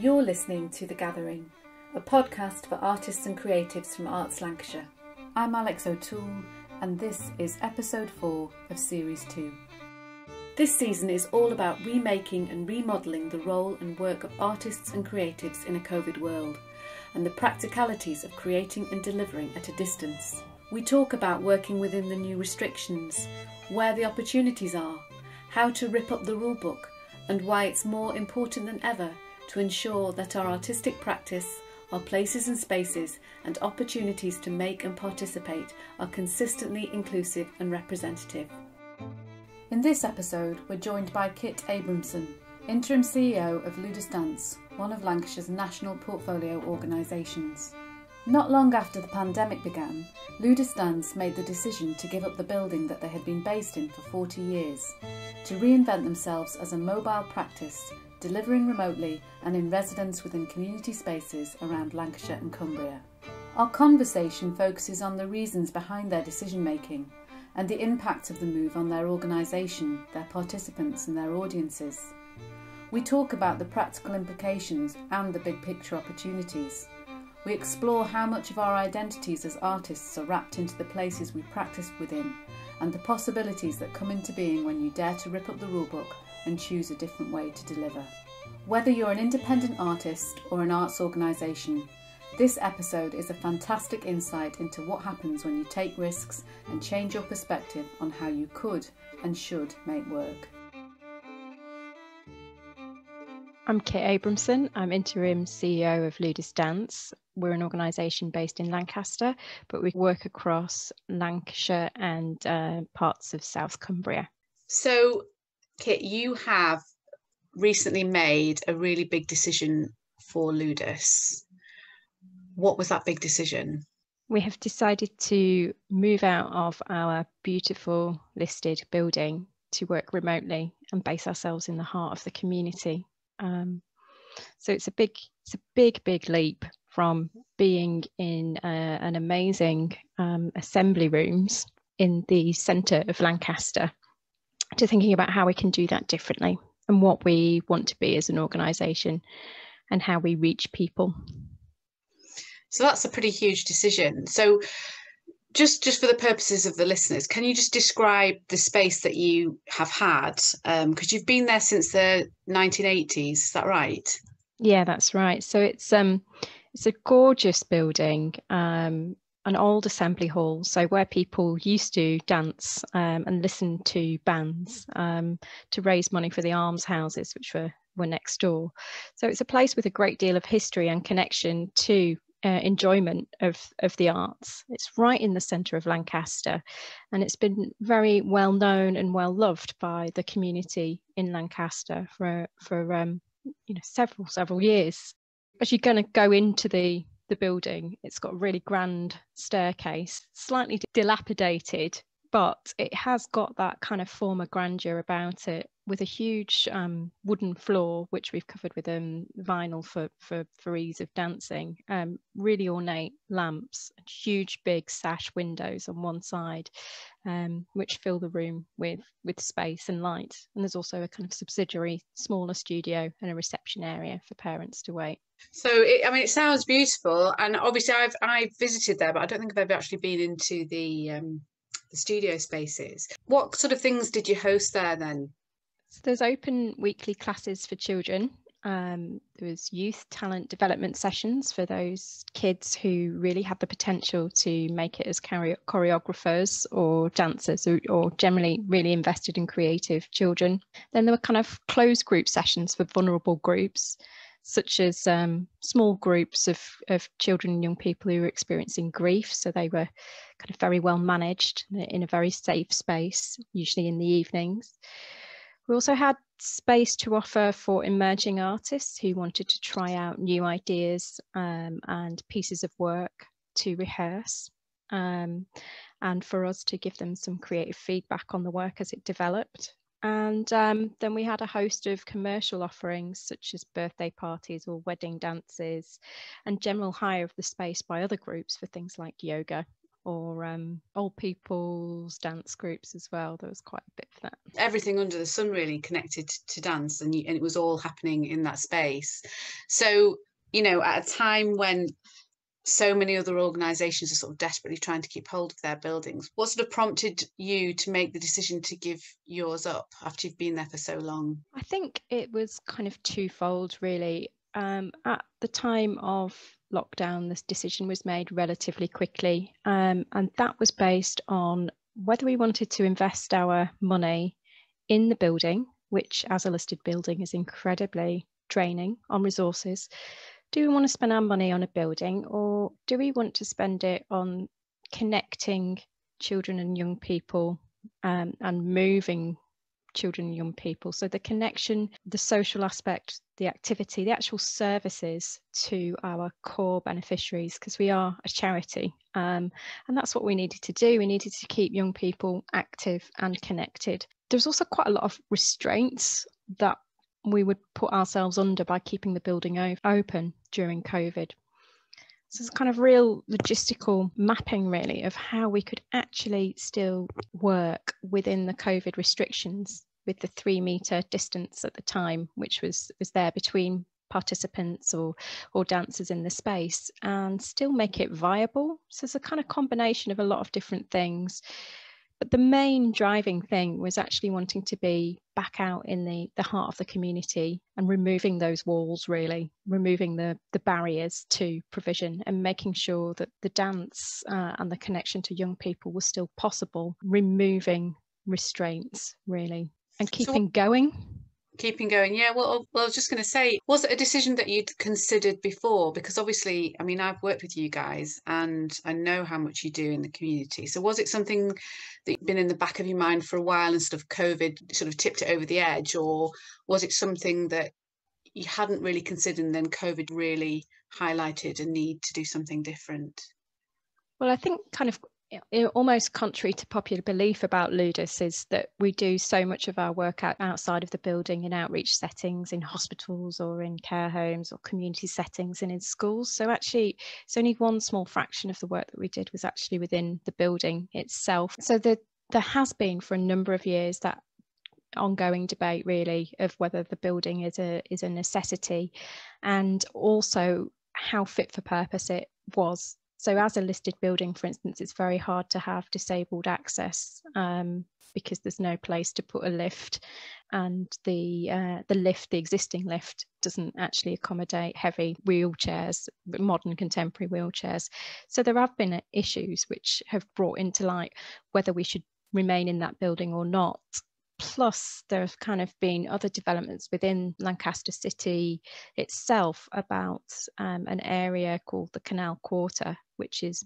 You're listening to The Gathering, a podcast for artists and creatives from Arts Lancashire. I'm Alex O'Toole, and this is episode 4 of series 2. This season is all about remaking and remodelling the role and work of artists and creatives in a COVID world, and the practicalities of creating and delivering at a distance. We talk about working within the new restrictions, where the opportunities are, how to rip up the rulebook, and why it's more important than ever to ensure that our artistic practice, our places and spaces and opportunities to make and participate are consistently inclusive and representative. In this episode, we're joined by Kit Abramson, Interim CEO of Ludus Dance, one of Lancashire's national portfolio organisations. Not long after the pandemic began, Ludus Dance made the decision to give up the building that they had been based in for 40 years, to reinvent themselves as a mobile practice, delivering remotely and in residence within community spaces around Lancashire and Cumbria. Our conversation focuses on the reasons behind their decision making and the impact of the move on their organisation, their participants and their audiences. We talk about the practical implications and the big picture opportunities. We explore how much of our identities as artists are wrapped into the places we practice within and the possibilities that come into being when you dare to rip up the rulebook and choose a different way to deliver. Whether you're an independent artist or an arts organisation, this episode is a fantastic insight into what happens when you take risks and change your perspective on how you could and should make work. I'm Kit Abramson. I'm Interim CEO of Ludus Dance. We're an organisation based in Lancaster, but we work across Lancashire and parts of South Cumbria. So, Kit, you have recently made a really big decision for Ludus. What was that big decision? We have decided to move out of our beautiful listed building to work remotely and base ourselves in the heart of the community. So it's a big leap from being in an amazing assembly rooms in the centre of Lancaster to thinking about how we can do that differently and what we want to be as an organisation and how we reach people. So that's a pretty huge decision. So just for the purposes of the listeners, can you just describe the space that you have had? Because you've been there since the 1980s, is that right? Yeah, that's right. So it's a gorgeous building, an old assembly hall, so where people used to dance and listen to bands to raise money for the almshouses, which were next door. So it's a place with a great deal of history and connection to enjoyment of the arts. It's right in the centre of Lancaster, and it's been very well known and well loved by the community in Lancaster for several years. As you're going to go into the building, it's got a really grand staircase, slightly dilapidated, but it has got that kind of former grandeur about it, with a huge wooden floor, which we've covered with vinyl for ease of dancing. Really ornate lamps, huge big sash windows on one side, which fill the room with space and light. And there's also a kind of subsidiary smaller studio and a reception area for parents to wait. So it sounds beautiful, and obviously I've visited there, but I don't think I've ever actually been into the studio spaces. What sort of things did you host there then? So there's open weekly classes for children. There was youth talent development sessions for those kids who really had the potential to make it as choreographers or dancers or generally really invested in creative children. Then there were kind of closed group sessions for vulnerable groups, such as small groups of children and young people who were experiencing grief. So they were kind of very well managed in a very safe space, usually in the evenings. We also had space to offer for emerging artists who wanted to try out new ideas and pieces of work to rehearse, and for us to give them some creative feedback on the work as it developed. And then we had a host of commercial offerings, such as birthday parties or wedding dances, and general hire of the space by other groups for things like yoga or old people's dance groups as well. There was quite a bit of that. Everything under the sun really connected to dance, and it was all happening in that space. So, at a time when so many other organisations are sort of desperately trying to keep hold of their buildings, what sort of prompted you to make the decision to give yours up after you've been there for so long? I think it was kind of twofold, really. At the time of lockdown, this decision was made relatively quickly, and that was based on whether we wanted to invest our money in the building, which as a listed building is incredibly draining on resources. Do we want to spend our money on a building, or do we want to spend it on connecting children and young people and moving children and young people? So the connection, the social aspect, the activity, the actual services to our core beneficiaries, because we are a charity. And that's what we needed to do. We needed to keep young people active and connected. There's also quite a lot of restraints that we would put ourselves under by keeping the building open during COVID. So it's kind of real logistical mapping, really, of how we could actually still work within the COVID restrictions with the 3 metre distance at the time, which was there between participants or dancers in the space, and still make it viable. So it's a kind of combination of a lot of different things. But the main driving thing was actually wanting to be back out in the heart of the community and removing those walls, really, removing the barriers to provision and making sure that the dance and the connection to young people was still possible, removing restraints, really, and keeping going. Keeping going. Yeah, well, I was just going to say, was it a decision that you'd considered before? Because obviously, I mean, I've worked with you guys and I know how much you do in the community. So was it something that been in the back of your mind for a while and sort of COVID sort of tipped it over the edge, or was it something that you hadn't really considered and then COVID really highlighted a need to do something different? Well, I think kind of almost contrary to popular belief about Ludus is that we do so much of our work outside of the building, in outreach settings, in hospitals or in care homes or community settings and in schools. So actually it's only one small fraction of the work that we did was actually within the building itself. So there has been for a number of years that ongoing debate, really, of whether the building is a necessity, and also how fit for purpose it was. So as a listed building, for instance, it's very hard to have disabled access because there's no place to put a lift, and the existing lift doesn't actually accommodate heavy wheelchairs, modern contemporary wheelchairs. So there have been issues which have brought into light whether we should remain in that building or not. Plus, there have kind of been other developments within Lancaster City itself about an area called the Canal Quarter, which is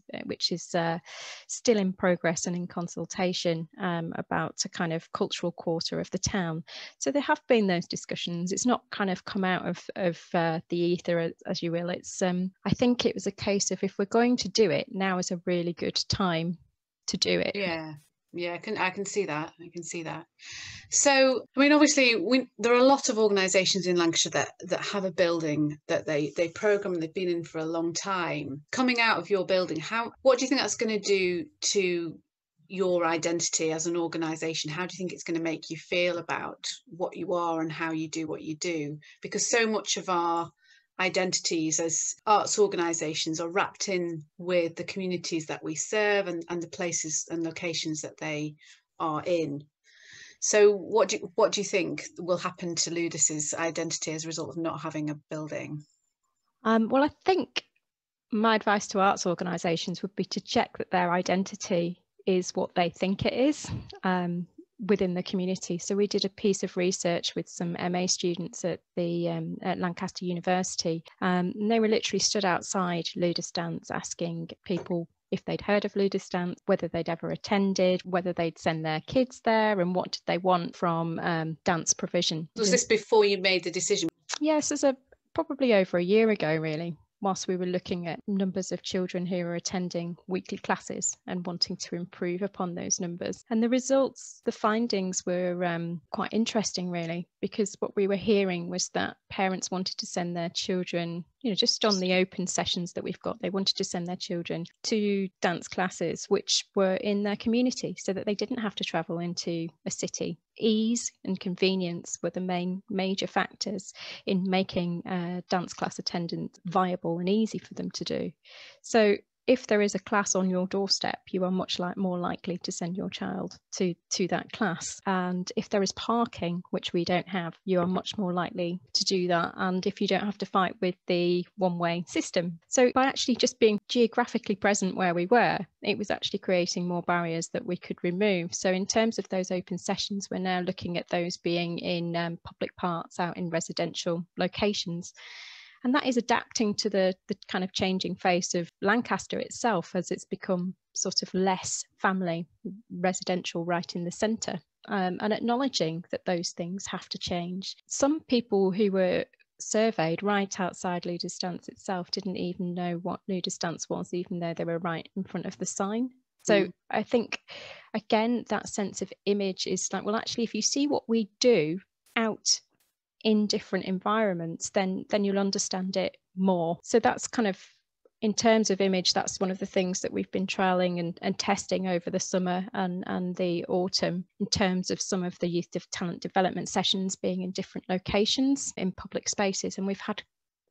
still in progress and in consultation about a kind of cultural quarter of the town. So there have been those discussions. It's not kind of come out of the ether, as you will. It's I think it was a case of, if we're going to do it, now is a really good time to do it. Yeah, I can see that. I can see that. So, I mean, obviously, there are a lot of organisations in Lancashire that have a building that they programme and they've been in for a long time. Coming out of your building, what do you think that's going to do to your identity as an organisation? How do you think it's going to make you feel about what you are and how you do what you do? Because so much of our identities as arts organisations are wrapped in with the communities that we serve and the places and locations that they are in. So what do you think will happen to Ludus's identity as a result of not having a building? Well, I think my advice to arts organisations would be to check that their identity is what they think it is within the community. So we did a piece of research with some MA students at at Lancaster University. And they were literally stood outside Ludus Dance asking people if they'd heard of Ludus Dance, whether they'd ever attended, whether they'd send their kids there, and what did they want from dance provision. Was this before you made the decision? Yes, probably over a year ago, really. whilst we were looking at numbers of children who are attending weekly classes and wanting to improve upon those numbers. And the results, the findings were quite interesting, really, because what we were hearing was that parents wanted to send their children, just on the open sessions that we've got, they wanted to send their children to dance classes which were in their community so that they didn't have to travel into a city. Ease and convenience were the major factors in making dance class attendance viable and easy for them to do. So if there is a class on your doorstep, you are much more likely to send your child to that class. And if there is parking, which we don't have, you are much more likely to do that. And if you don't have to fight with the one-way system. So by actually just being geographically present where we were, it was actually creating more barriers that we could remove. So in terms of those open sessions, we're now looking at those being in public parks, out in residential locations. And that is adapting to the kind of changing face of Lancaster itself as it's become sort of less family residential right in the centre, and acknowledging that those things have to change. Some people who were surveyed right outside Ludus Dance itself didn't even know what Ludus Dance was, even though they were right in front of the sign. So I think, again, that sense of image is like, well, actually, if you see what we do out in different environments, then you'll understand it more. So that's kind of, in terms of image, that's one of the things that we've been trialling and testing over the summer and the autumn, in terms of some of the youth talent development sessions being in different locations in public spaces. And we've had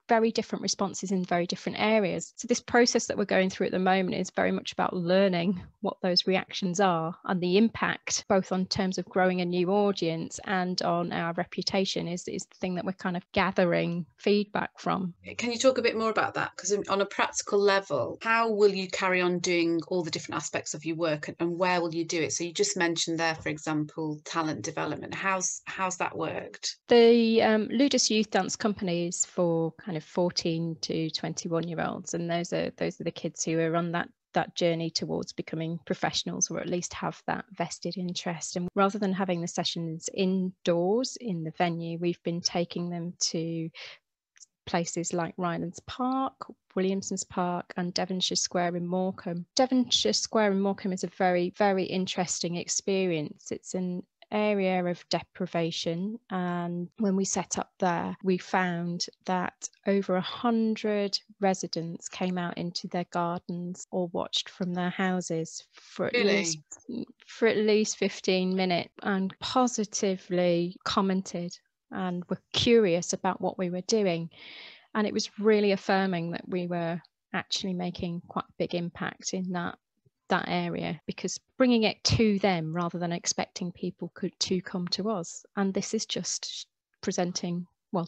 very different responses in very different areas. So this process that we're going through at the moment is very much about learning what those reactions are and the impact, both on terms of growing a new audience and on our reputation, is the thing that we're kind of gathering feedback from. Can you talk a bit more about that? Because on a practical level, how will you carry on doing all the different aspects of your work, and where will you do it? So you just mentioned there, for example, talent development. How's that worked? The Ludus Youth Dance Company is for kind of 14 to 21-year-olds, and those are the kids who are on that journey towards becoming professionals, or at least have that vested interest. And rather than having the sessions indoors in the venue, we've been taking them to places like Rylands Park, Williamson's Park, and Devonshire Square in Morecambe. Devonshire Square in Morecambe is a very, very interesting experience. It's an area of deprivation, and when we set up there, we found that over 100 residents came out into their gardens or watched from their houses for at least 15 minutes and positively commented and were curious about what we were doing. And it was really affirming that we were actually making quite a big impact in that area, because bringing it to them rather than expecting people to come to us. And this is just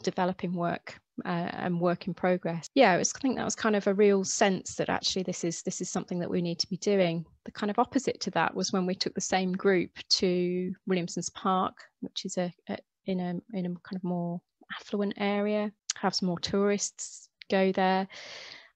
developing work and work in progress. I think that was kind of a real sense that actually this is something that we need to be doing. The kind of opposite to that was when we took the same group to Williamson's Park, which is in a kind of more affluent area, have some more tourists go there.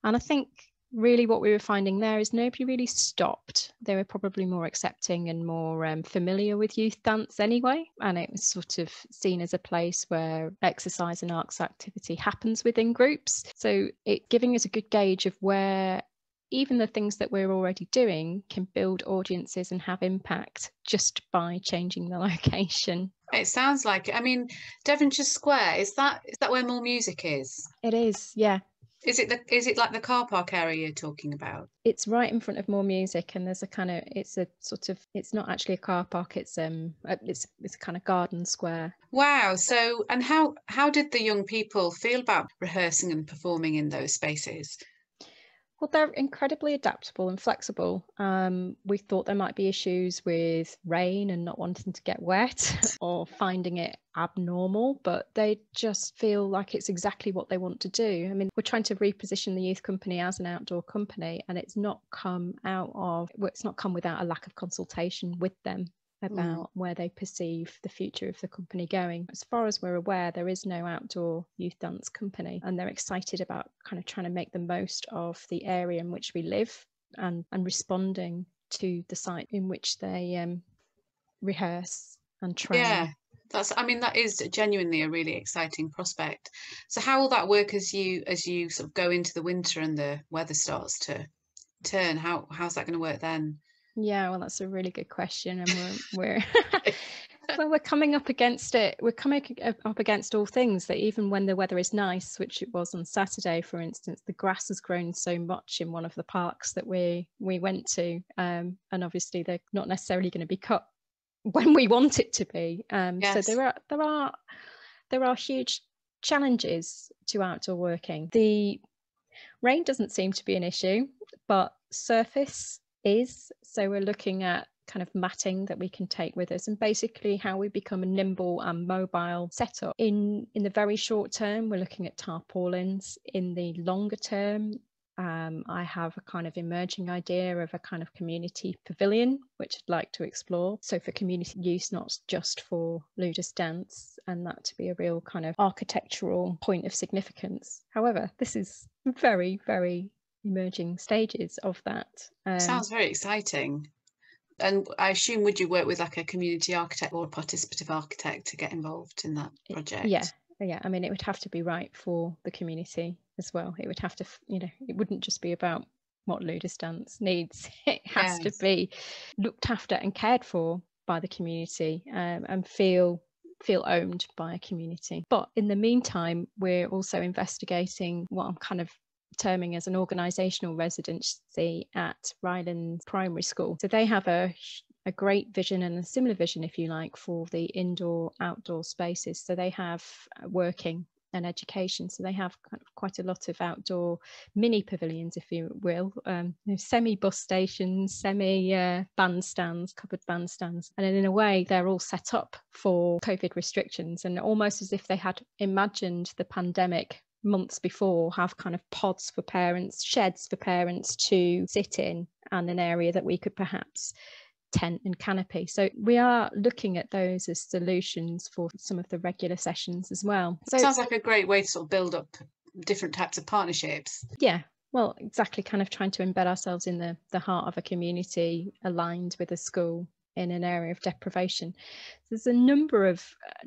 And I think really what we were finding there is nobody really stopped. They were probably more accepting and more familiar with youth dance anyway, and it was sort of seen as a place where exercise and arts activity happens within groups. So it giving us a good gauge of where even the things that we're already doing can build audiences and have impact just by changing the location. It sounds like it. I mean, Devonshire Square, is that where More Music is? It is, yeah. Is it like the car park area you're talking about? It's right in front of More Music, and there's it's not actually a car park, it's a kind of garden square. Wow. So, and how did the young people feel about rehearsing and performing in those spaces? Well, they're incredibly adaptable and flexible. We thought there might be issues with rain and not wanting to get wet or finding it abnormal, but they just feel like it's exactly what they want to do. I mean, we're trying to reposition the youth company as an outdoor company, and it's not come without a lack of consultation with them about where they perceive the future of the company going. As far as we're aware, there is no outdoor youth dance company, and they're excited about kind of trying to make the most of the area in which we live and responding to the site in which they rehearse and train. Yeah, That is genuinely a really exciting prospect. So how will that work as you sort of go into the winter and the weather starts to turn? How's that going to work then? Yeah, well, that's a really good question, and we're well, we're coming up against it. We're coming up against all things that even when the weather is nice, which it was on Saturday, for instance, the grass has grown so much in one of the parks that we went to, and obviously they're not necessarily going to be cut when we want it to be. Yes. So there are huge challenges to outdoor working. The rain doesn't seem to be an issue, but surface is. So we're looking at kind of matting that we can take with us, and basically how we become a nimble and mobile setup. In the very short term, we're looking at tarpaulins. In the longer term, I have a kind of emerging idea of a kind of community pavilion, which I'd like to explore. So for community use, not just for Ludus dance, and that to be a real kind of architectural point of significance. However, this is very, very emerging stages of that. Sounds very exciting. And I assume, would you work with like a community architect or a participative architect to get involved in that project? Yeah. I mean, it would have to be right for the community as well. It would have to, it wouldn't just be about what Ludus dance needs. It has to be looked after and cared for by the community, and feel owned by a community. But in the meantime, we're also investigating what I'm kind of terming as an organisational residency at Rylands Primary School. So they have a great vision and a similar vision, if you like, for the indoor-outdoor spaces. So they have working and education. So they have kind of quite a lot of outdoor mini pavilions, if you will, semi-bus stations, bandstands, covered bandstands. And in a way, they're all set up for COVID restrictions, and almost as if they had imagined the pandemic months before, have kind of pods for parents, sheds for parents to sit in, and an area that we could perhaps tent and canopy. So we are looking at those as solutions for some of the regular sessions as well. So sounds like a great way to sort of build up different types of partnerships. Yeah, well, exactly, kind of trying to embed ourselves in the heart of a community aligned with a school in an area of deprivation. There's a number of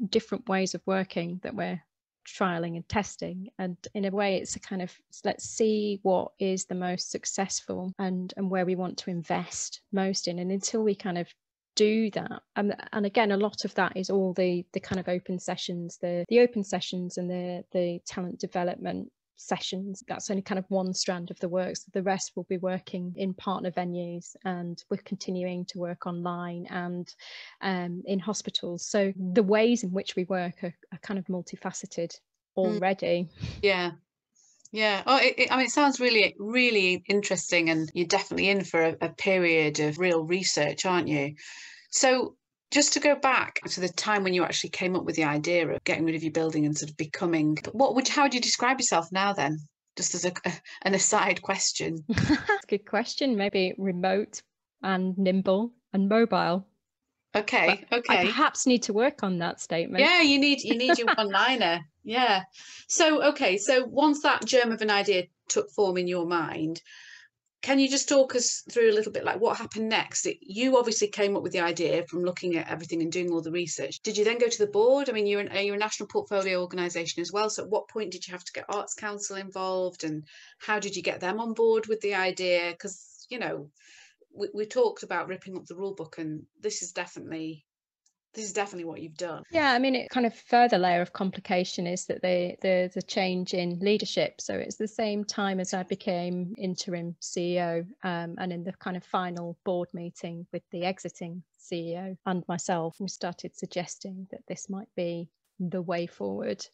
different ways of working that we're trialing and testing, and in a way it's a kind of, let's see what is the most successful and where we want to invest most in. And until we kind of do that, and again, a lot of that is all the kind of open sessions, the open sessions and the talent development sessions. That's only kind of one strand of the work. So the rest will be working in partner venues, and we're continuing to work online and in hospitals. So the ways in which we work are kind of multifaceted already. Yeah. Oh, it sounds really, really interesting, and you're definitely in for a period of real research, aren't you? So just to go back to the time when you actually came up with the idea of getting rid of your building and sort of becoming, how would you describe yourself now then? Just as an aside question. That's a good question. Maybe remote and nimble and mobile. Okay. I perhaps need to work on that statement. Yeah, you need your one-liner. Yeah. So once that germ of an idea took form in your mind, can you just talk us through a little bit, like what happened next? You obviously came up with the idea from looking at everything and doing all the research. Did you then go to the board? I mean, you're a national portfolio organisation as well. So at what point did you have to get Arts Council involved, and how did you get them on board with the idea? Because, we talked about ripping up the rule book, and this is definitely what you've done. Yeah, I mean, it kind of further layer of complication is that there's a change in leadership. So it's the same time as I became interim CEO, and in the kind of final board meeting with the exiting CEO and myself, we started suggesting that this might be the way forward,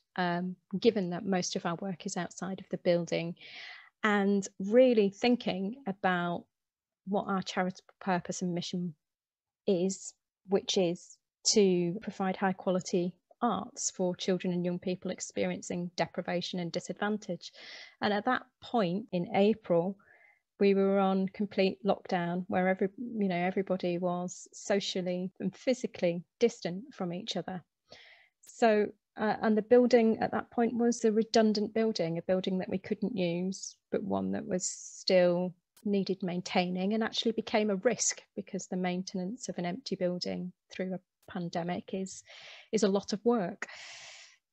given that most of our work is outside of the building, and really thinking about what our charitable purpose and mission is, which is to provide high quality arts for children and young people experiencing deprivation and disadvantage. And at that point in April, we were on complete lockdown, where everybody was socially and physically distant from each other. So and the building at that point was a redundant building, a building that we couldn't use, but one that was still needed maintaining, and actually became a risk, because the maintenance of an empty building through a pandemic is a lot of work.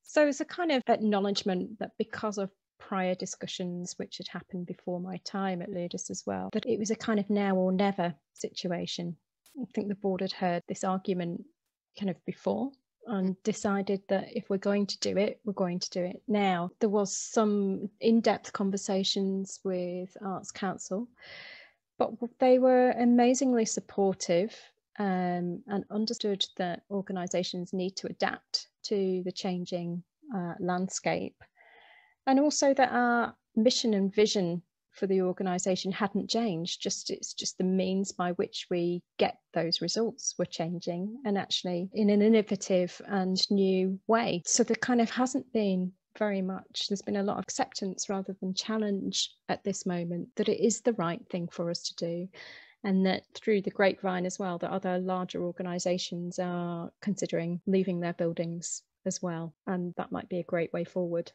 So it's a kind of acknowledgement that because of prior discussions which had happened before my time at Ludus as well, that it was a kind of now or never situation. I think the board had heard this argument kind of before and decided that if we're going to do it, we're going to do it now. There was some in-depth conversations with Arts Council, but they were amazingly supportive and understood that organisations need to adapt to the changing landscape. And also that our mission and vision for the organisation hadn't changed, it's just the means by which we get those results were changing, and actually in an innovative and new way. So there kind of hasn't been very much, there's been a lot of acceptance rather than challenge at this moment that it is the right thing for us to do, and that through the grapevine as well, that other larger organisations are considering leaving their buildings as well, and that might be a great way forward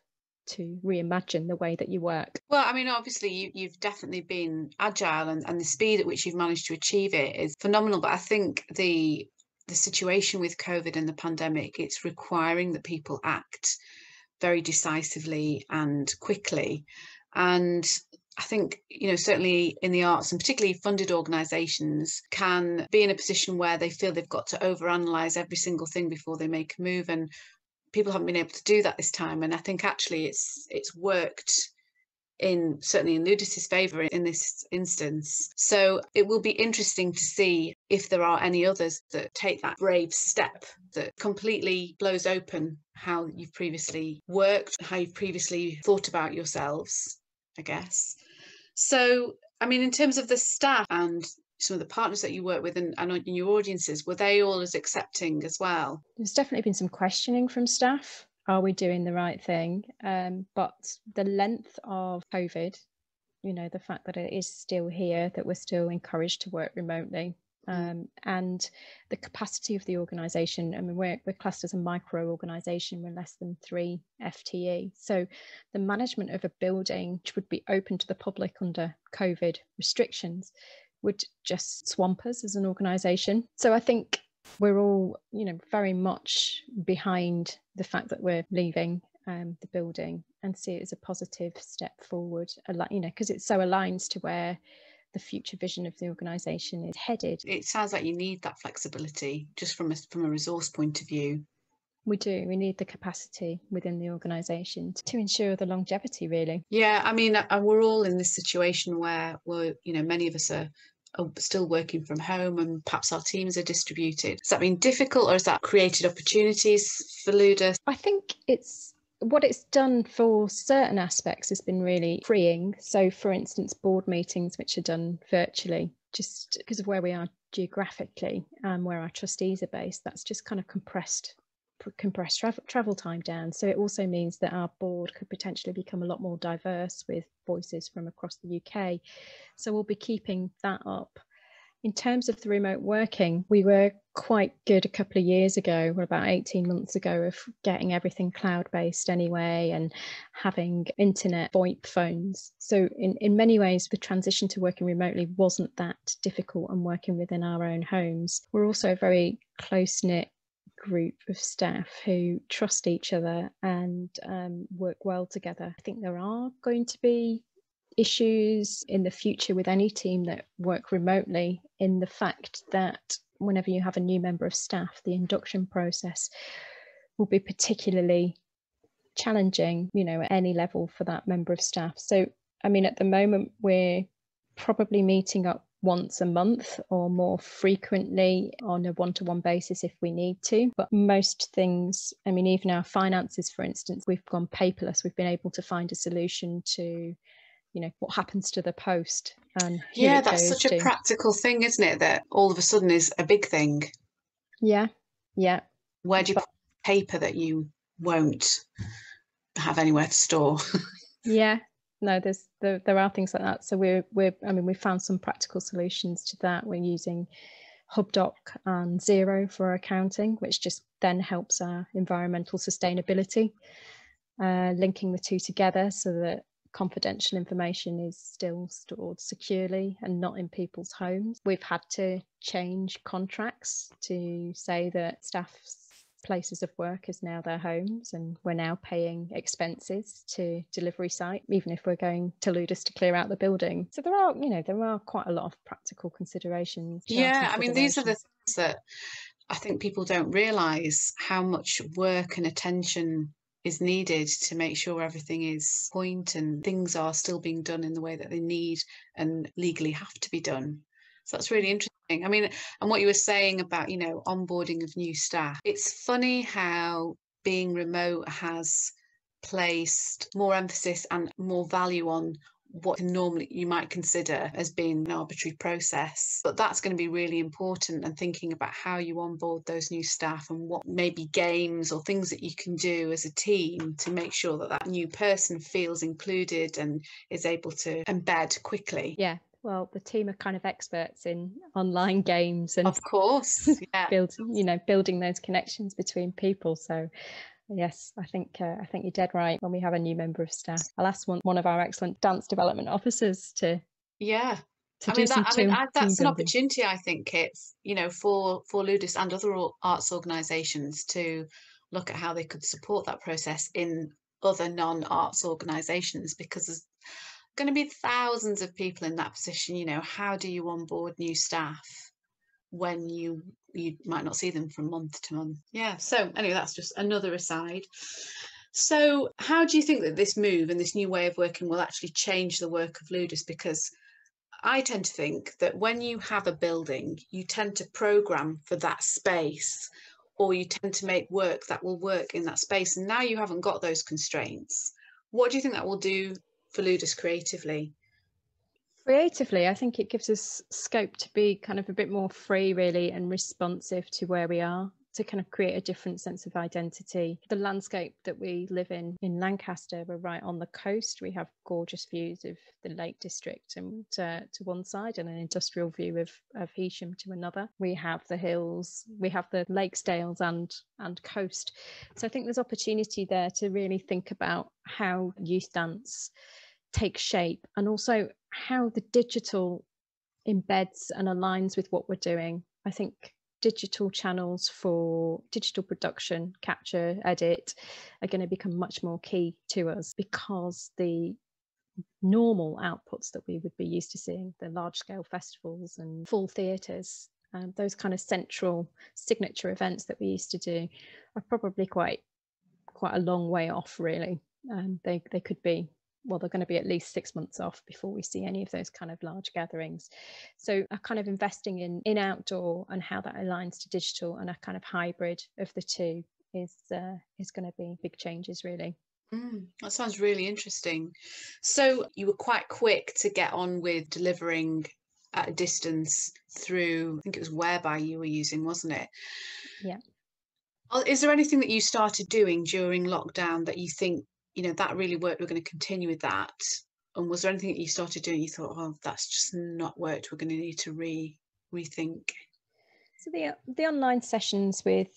to reimagine the way that you work. Well, I mean, obviously you've definitely been agile, and the speed at which you've managed to achieve it is phenomenal. But I think the situation with COVID and the pandemic, it's requiring that people act very decisively and quickly. And I think, certainly in the arts, and particularly funded organisations, can be in a position where they feel they've got to overanalyze every single thing before they make a move. And people haven't been able to do that this time. And I think actually it's worked certainly in Ludus's favour in this instance. So it will be interesting to see if there are any others that take that brave step that completely blows open how you've previously worked, how you've previously thought about yourselves, I guess. So, I mean, in terms of the staff and some of the partners that you work with and in your audiences, were they all as accepting as well? There's definitely been some questioning from staff. Are we doing the right thing? But the length of COVID, the fact that it is still here, that we're still encouraged to work remotely, and the capacity of the organisation. I mean, we're classed as a micro organisation. We're less than 3 FTE. So the management of a building which would be open to the public under COVID restrictions would just swamp us as an organisation. So I think we're all, very much behind the fact that we're leaving the building, and see it as a positive step forward, because it so aligns to where the future vision of the organisation is headed. It sounds like you need that flexibility just from a resource point of view. We do. We need the capacity within the organisation to ensure the longevity, really. Yeah, I mean, we're all in this situation where many of us are still working from home, and perhaps our teams are distributed. Has that been difficult, or has that created opportunities for Ludus? I think what it's done for certain aspects has been really freeing. So, for instance, board meetings which are done virtually, just because of where we are geographically and where our trustees are based, that's just kind of compressed travel time down. So it also means that our board could potentially become a lot more diverse with voices from across the UK. So we'll be keeping that up. In terms of the remote working, we were quite good a couple of years ago, or about 18 months ago, of getting everything cloud-based anyway and having internet VoIP phones. So in many ways, the transition to working remotely wasn't that difficult, and working within our own homes. We're also a very close-knit group of staff who trust each other and work well together. I think there are going to be issues in the future with any team that work remotely, in the fact that whenever you have a new member of staff, the induction process will be particularly challenging, at any level for that member of staff. So, I mean, at the moment, we're probably meeting up once a month or more frequently on a one-to-one basis if we need to. But most things, I mean, even our finances, for instance, we've gone paperless. We've been able to find a solution to what happens to the post. And yeah, that's such a practical thing, isn't it, that all of a sudden is a big thing. Yeah. Where do you put paper that you won't have anywhere to store? Yeah, no, there are things like that. So we've found some practical solutions to that. We're using HubDoc and Xero for accounting, which just then helps our environmental sustainability, linking the two together so that confidential information is still stored securely and not in people's homes. We've had to change contracts to say that staff's places of work is now their homes, and we're now paying expenses to delivery site, even if we're going to Ludus to clear out the building. So there are quite a lot of practical considerations. Yeah, I mean, these are the things that I think people don't realise, how much work and attention is needed to make sure everything is point and things are still being done in the way that they need and legally have to be done. So that's really interesting. I mean, and what you were saying about, onboarding of new staff, it's funny how being remote has placed more emphasis and more value on what normally you might consider as being an arbitrary process. But that's going to be really important, and thinking about how you onboard those new staff and what maybe games or things that you can do as a team to make sure that that new person feels included and is able to embed quickly. Yeah. Well, the team are kind of experts in online games and, of course, yeah, building those connections between people. So yes, I think you're dead right. When we have a new member of staff, I'll ask one of our excellent dance development officers to that's an opportunity, I think, it's for Ludus and other arts organisations to look at how they could support that process in other non-arts organisations, because there's going to be thousands of people in that position. How do you onboard new staff when you might not see them from month to month? Yeah, so anyway, that's just another aside. So how do you think that this move and this new way of working will actually change the work of Ludus? Because I tend to think that when you have a building, you tend to program for that space, or you tend to make work that will work in that space, and now you haven't got those constraints. What do you think that will do for Ludus creatively? Creatively, I think it gives us scope to be kind of a bit more free, really, and responsive to where we are, to kind of create a different sense of identity. The landscape that we live in Lancaster, we're right on the coast. We have gorgeous views of the Lake District and to one side, and an industrial view of Heysham to another. We have the hills, we have the Lakesdales and coast. So I think there's opportunity there to really think about how youth dance takes shape, and also how the digital embeds and aligns with what we're doing. I think digital channels for digital production, capture, edit, are going to become much more key to us, because the normal outputs that we would be used to seeing, the large scale festivals and full theatres, those kind of central signature events that we used to do, are probably quite a long way off, really. They could be, well, they're going to be at least 6 months off before we see any of those kind of large gatherings. So a kind of investing in outdoor and how that aligns to digital, and a kind of hybrid of the two is going to be big changes, really. That sounds really interesting. So you were quite quick to get on with delivering at a distance through, I think it was Whereby you were using, wasn't it? Yeah. Is there anything that you started doing during lockdown that you think, that really worked, we're going to continue with that? And was there anything that you started doing you thought, oh, that's just not worked, we're going to need to rethink? So the online sessions with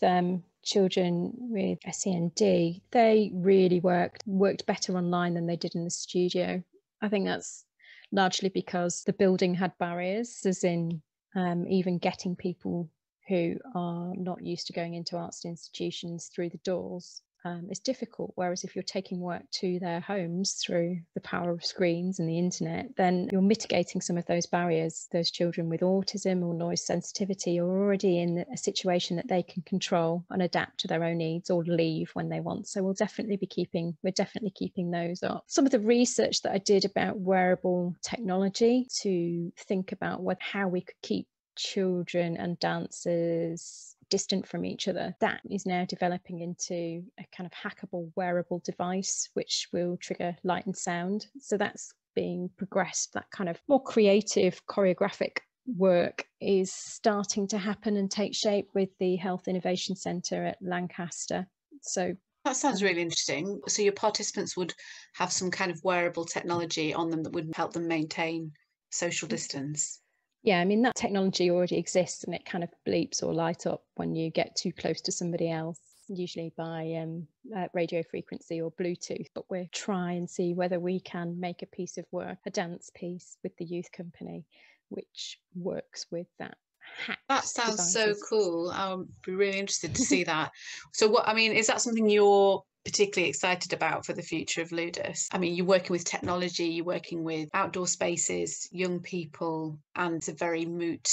children with SEND, they really worked better online than they did in the studio. I think that's largely because the building had barriers, as in even getting people who are not used to going into arts institutions through the doors is difficult. Whereas if you're taking work to their homes through the power of screens and the internet, then you're mitigating some of those barriers. Those children with autism or noise sensitivity are already in a situation that they can control and adapt to their own needs, or leave when they want. So we're definitely keeping those up. Some of the research that I did about wearable technology to think about how we could keep children and dancers distant from each other, that is now developing into a kind of hackable wearable device which will trigger light and sound. So that's being progressed. That kind of more creative choreographic work is starting to happen and take shape with the Health Innovation Centre at Lancaster. So that sounds really interesting. So your participants would have some kind of wearable technology on them that would help them maintain social distance? Yeah, I mean, that technology already exists, and it kind of bleeps or light up when you get too close to somebody else. usually by radio frequency or Bluetooth, but we'll try and see whether we can make a piece of work, a dance piece with the youth company, which works with that. That sounds devices. so cool. I'll be really interested to see that. So what, I mean, is that something you're particularly excited about for the future of Ludus? I mean, you're working with technology, you're working with outdoor spaces, young people, and it's a very moot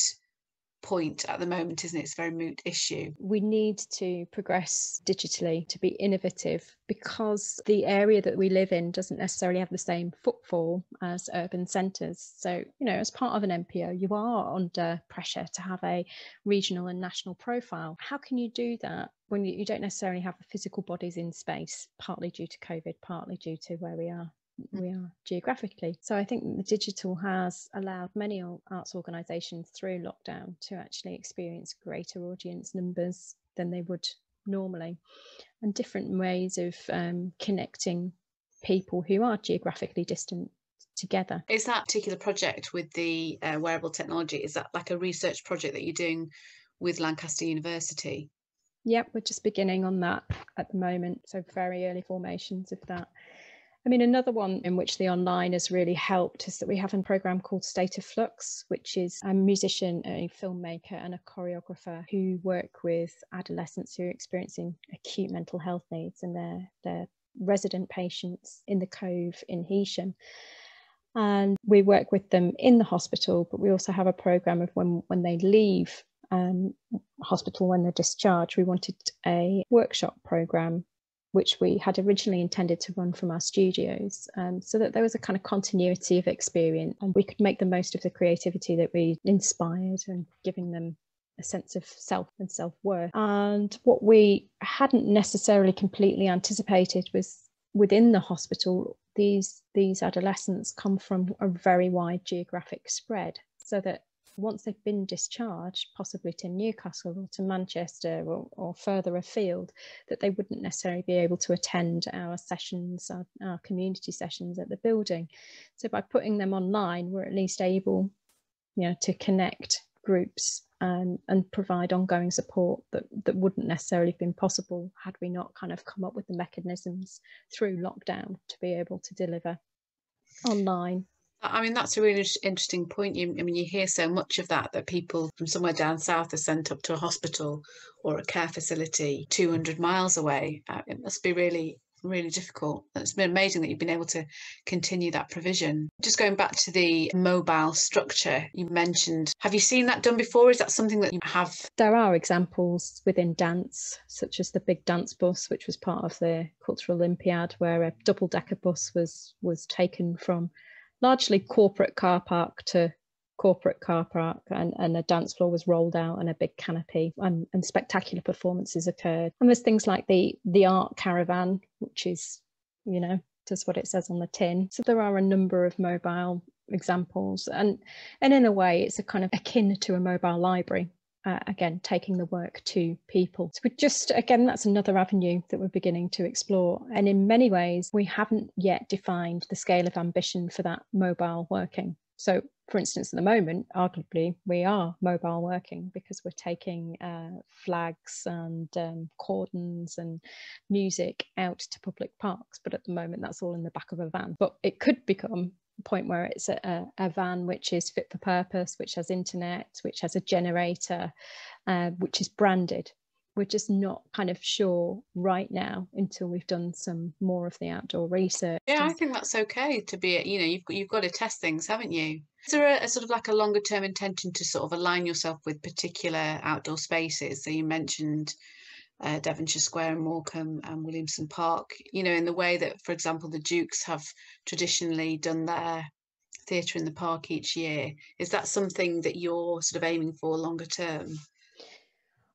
point at the moment, isn't it? It's a very moot issue. We need to progress digitally to be innovative, because the area that we live in doesn't necessarily have the same footfall as urban centres. So, you know, as part of an NPO, you are under pressure to have a regional and national profile. How can you do that when you don't necessarily have the physical bodies in space, partly due to COVID, partly due to where we are geographically? So I think the digital has allowed many arts organisations through lockdown to actually experience greater audience numbers than they would normally, and different ways of connecting people who are geographically distant together. Is that particular project with the wearable technology, is that like a research project that you're doing with Lancaster University? Yep, we're just beginning on that at the moment, so very early formations of that. I mean, another one in which the online has really helped is that we have a programme called State of Flux, which is a musician, a filmmaker and a choreographer who work with adolescents who are experiencing acute mental health needs, and they're resident patients in the Cove in Heysham. And we work with them in the hospital, but we also have a programme of when they leave hospital, when they're discharged. We wanted a workshop programme which we had originally intended to run from our studios, so that there was a kind of continuity of experience and we could make the most of the creativity that we inspired, and giving them a sense of self and self-worth. And what we hadn't necessarily completely anticipated was within the hospital, these adolescents come from a very wide geographic spread, so that once they've been discharged, possibly to Newcastle or to Manchester or further afield, that they wouldn't necessarily be able to attend our sessions, our community sessions at the building. So by putting them online, we're at least able, you know, to connect groups and provide ongoing support that wouldn't necessarily have been possible had we not kind of come up with the mechanisms through lockdown to be able to deliver online. I mean, that's a really interesting point. I mean, you hear so much of that people from somewhere down south are sent up to a hospital or a care facility 200 miles away. It must be really, really difficult. It's been amazing that you've been able to continue that provision. Just going back to the mobile structure you mentioned, have you seen that done before? Is that something that you have? There are examples within dance, such as the Big Dance Bus, which was part of the Cultural Olympiad, where a double-decker bus was taken from largely corporate car park to corporate car park, and a dance floor was rolled out and a big canopy, and spectacular performances occurred. And there's things like the art caravan, which is, you know, does what it says on the tin. So there are a number of mobile examples, and in a way it's a kind of akin to a mobile library. Again, taking the work to people. So again, that's another avenue that we're beginning to explore. And in many ways, we haven't yet defined the scale of ambition for that mobile working. So, for instance, at the moment, arguably, we are mobile working because we're taking flags and cordons and music out to public parks. But at the moment, that's all in the back of a van. But it could become point where it's a van which is fit for purpose, which has internet, which has a generator, which is branded. We're just not kind of sure right now until we've done some more of the outdoor research. Yeah, I think that's okay to be, you know, you've got to test things, haven't you? Is there a sort of like a longer term intention to sort of align yourself with particular outdoor spaces? So you mentioned Devonshire Square and Morecambe and Williamson Park, you know, in the way that, for example, the Dukes have traditionally done their theatre in the park each year. Is that something that you're sort of aiming for longer term?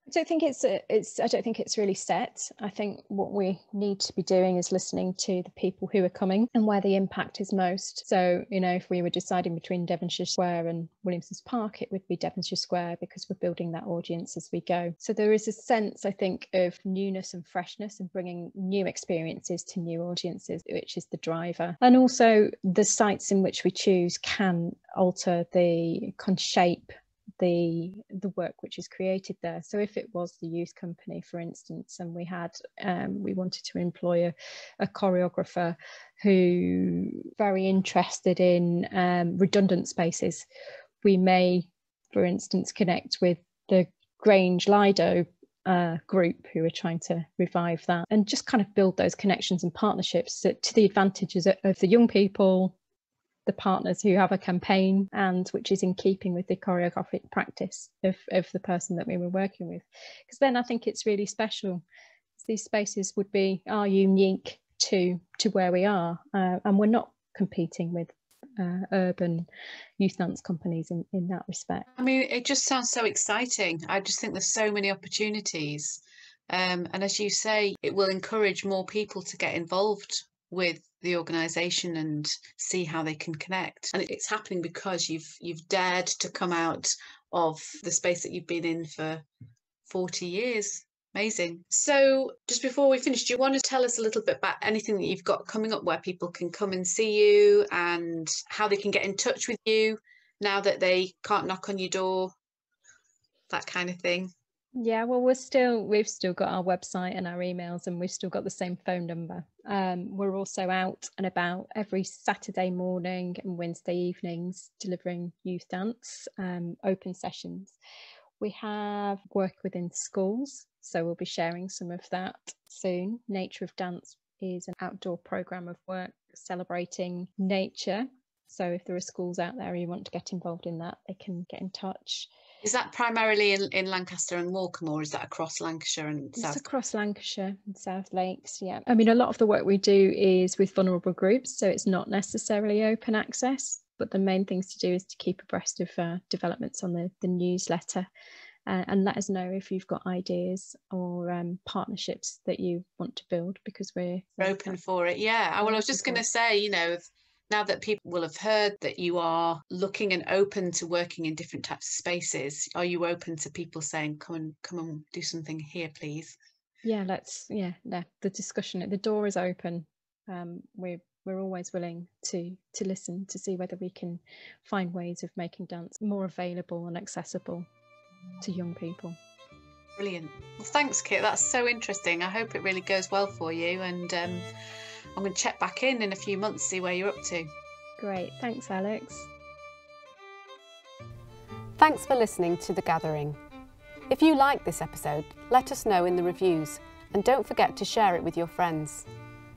I don't think it's really set. I think what we need to be doing is listening to the people who are coming and where the impact is most. So, you know, if we were deciding between Devonshire Square and Williamson's Park, it would be Devonshire Square because we're building that audience as we go. So there is a sense, I think, of newness and freshness and bringing new experiences to new audiences, which is the driver. And also the sites in which we choose can alter can shape the work which is created there. So if it was the youth company, for instance, and we wanted to employ a choreographer who very interested in redundant spaces, we may, for instance, connect with the Grange Lido group who are trying to revive that, and just kind of build those connections and partnerships to the advantages of the young people, the partners who have a campaign, and which is in keeping with the choreographic practice of the person that we were working with. Because then I think it's really special. These spaces are unique to where we are, and we're not competing with urban youth dance companies in that respect. I mean, it just sounds so exciting. I just think there's so many opportunities, and as you say, it will encourage more people to get involved with the organisation and see how they can connect. And it's happening because you've dared to come out of the space that you've been in for 40 years. Amazing. So just before we finish, do you want to tell us a little bit about anything that you've got coming up where people can come and see you, and how they can get in touch with you now that they can't knock on your door, that kind of thing? Yeah, well, we've still got our website and our emails, and we've still got the same phone number. We're also out and about every Saturday morning and Wednesday evenings delivering youth dance open sessions. We have work within schools, so we'll be sharing some of that soon. Nature of Dance is an outdoor programme of work celebrating nature. So if there are schools out there who want to get involved in that, they can get in touch. Is that primarily in Lancaster and Morecambe, or is that across Lancashire and South? It's across Lancashire and South Lakes, yeah. I mean, a lot of the work we do is with vulnerable groups, so it's not necessarily open access, but the main things to do is to keep abreast of developments on the newsletter, and let us know if you've got ideas or partnerships that you want to build, because we're open for it. Yeah, well, I was just going to say, now that people will have heard that you are looking and open to working in different types of spaces, are you open to people saying, come and do something here, please? Yeah, the discussion, the door is open. We're always willing to listen, to see whether we can find ways of making dance more available and accessible to young people. Brilliant. Well, thanks, Kit. That's so interesting. I hope it really goes well for you, and I'm going to check back in a few months, see where you're up to. Great. Thanks, Alex. Thanks for listening to The Gathering. If you like this episode, let us know in the reviews, and don't forget to share it with your friends.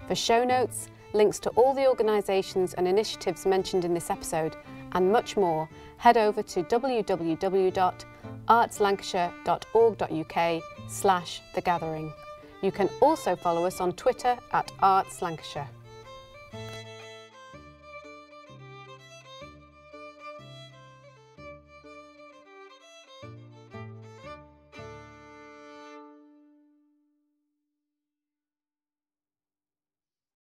For show notes, links to all the organisations and initiatives mentioned in this episode, and much more, head over to www.artslancashire.org.uk/thegathering. You can also follow us on Twitter @ArtsLancashire.